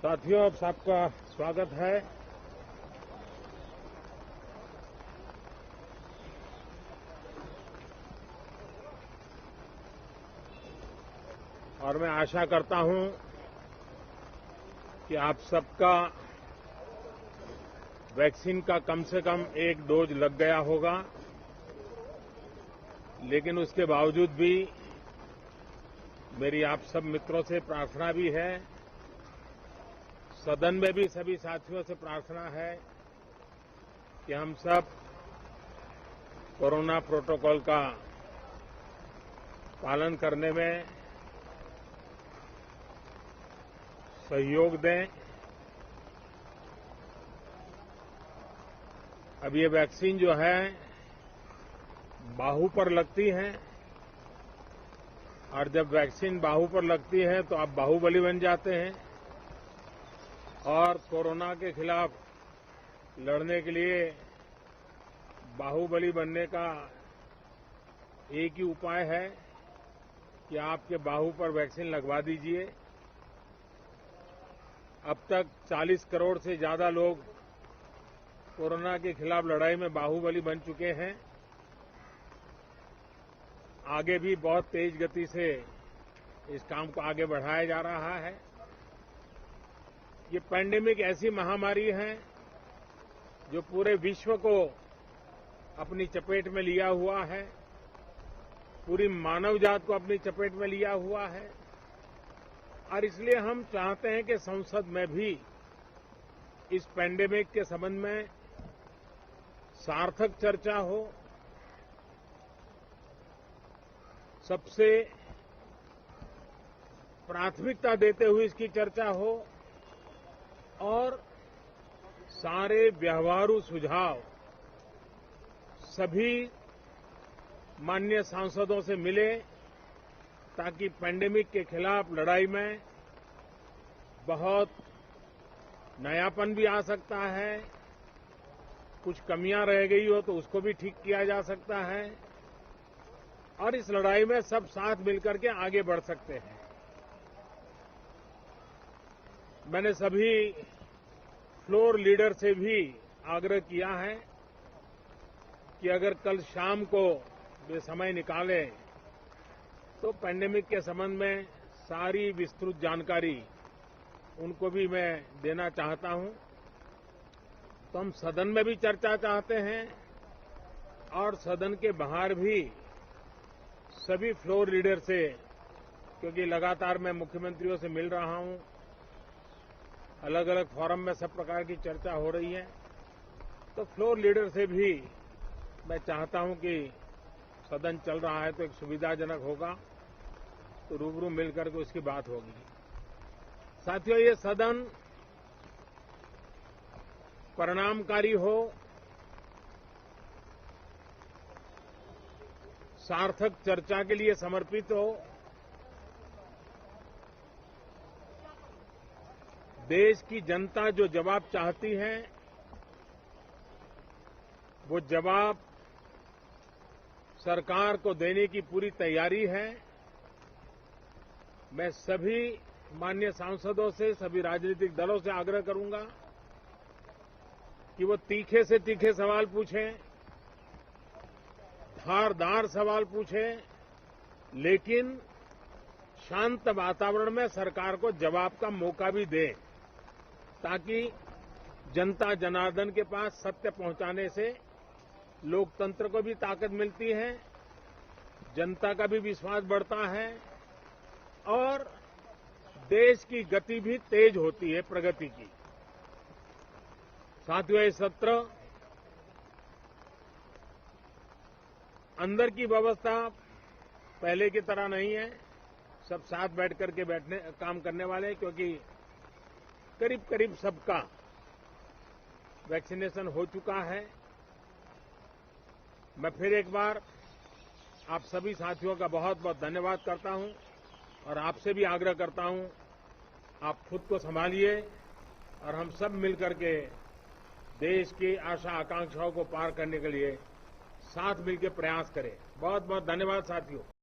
साथियों, आप सबका स्वागत है। और मैं आशा करता हूं कि आप सबका वैक्सीन का कम से कम एक डोज लग गया होगा, लेकिन उसके बावजूद भी मेरी आप सब मित्रों से प्रार्थना भी है, सदन में भी सभी साथियों से प्रार्थना है कि हम सब कोरोना प्रोटोकॉल का पालन करने में सहयोग दें। अब ये वैक्सीन जो है बाहू पर लगती है, और जब वैक्सीन बाहू पर लगती है तो आप बाहुबली बन जाते हैं। और कोरोना के खिलाफ लड़ने के लिए बाहुबली बनने का एक ही उपाय है कि आपके बाहू पर वैक्सीन लगवा दीजिए। अब तक 40 करोड़ से ज्यादा लोग कोरोना के खिलाफ लड़ाई में बाहुबली बन चुके हैं। आगे भी बहुत तेज गति से इस काम को आगे बढ़ाया जा रहा है। ये पैंडेमिक ऐसी महामारी है जो पूरे विश्व को अपनी चपेट में लिया हुआ है, पूरी मानव जात को अपनी चपेट में लिया हुआ है। और इसलिए हम चाहते हैं कि संसद में भी इस पैंडेमिक के संबंध में सार्थक चर्चा हो, सबसे प्राथमिकता देते हुए इसकी चर्चा हो, और सारे व्यवहारू सुझाव सभी माननीय सांसदों से मिले, ताकि पैंडेमिक के खिलाफ लड़ाई में बहुत नयापन भी आ सकता है, कुछ कमियां रह गई हो तो उसको भी ठीक किया जा सकता है, और इस लड़ाई में सब साथ मिलकर के आगे बढ़ सकते हैं। मैंने सभी फ्लोर लीडर से भी आग्रह किया है कि अगर कल शाम को वे समय निकालें तो पैंडेमिक के संबंध में सारी विस्तृत जानकारी उनको भी मैं देना चाहता हूं। तो हम सदन में भी चर्चा चाहते हैं, और सदन के बाहर भी सभी फ्लोर लीडर से, क्योंकि लगातार मैं मुख्यमंत्रियों से मिल रहा हूं, अलग अलग फोरम में सब प्रकार की चर्चा हो रही है, तो फ्लोर लीडर से भी मैं चाहता हूं कि सदन चल रहा है तो एक सुविधाजनक होगा, तो रूबरू मिलकर के उसकी बात होगी। साथियों, ये सदन परिणामकारी हो, सार्थक चर्चा के लिए समर्पित हो, देश की जनता जो जवाब चाहती है वो जवाब सरकार को देने की पूरी तैयारी है। मैं सभी माननीय सांसदों से, सभी राजनीतिक दलों से आग्रह करूंगा कि वो तीखे से तीखे सवाल पूछें, धारदार सवाल पूछें, लेकिन शांत वातावरण में सरकार को जवाब का मौका भी दें, ताकि जनता जनार्दन के पास सत्य पहुंचाने से लोकतंत्र को भी ताकत मिलती है, जनता का भी विश्वास बढ़ता है, और देश की गति भी तेज होती है, प्रगति की। साथियों, ये सत्र अंदर की व्यवस्था पहले की तरह नहीं है, सब साथ बैठ करके काम करने वाले हैं, क्योंकि करीब करीब सबका वैक्सीनेशन हो चुका है। मैं फिर एक बार आप सभी साथियों का बहुत बहुत धन्यवाद करता हूं, और आपसे भी आग्रह करता हूं, आप खुद को संभालिए, और हम सब मिलकर के देश की आशा आकांक्षाओं को पार करने के लिए साथ मिलकर प्रयास करें। बहुत बहुत धन्यवाद साथियों।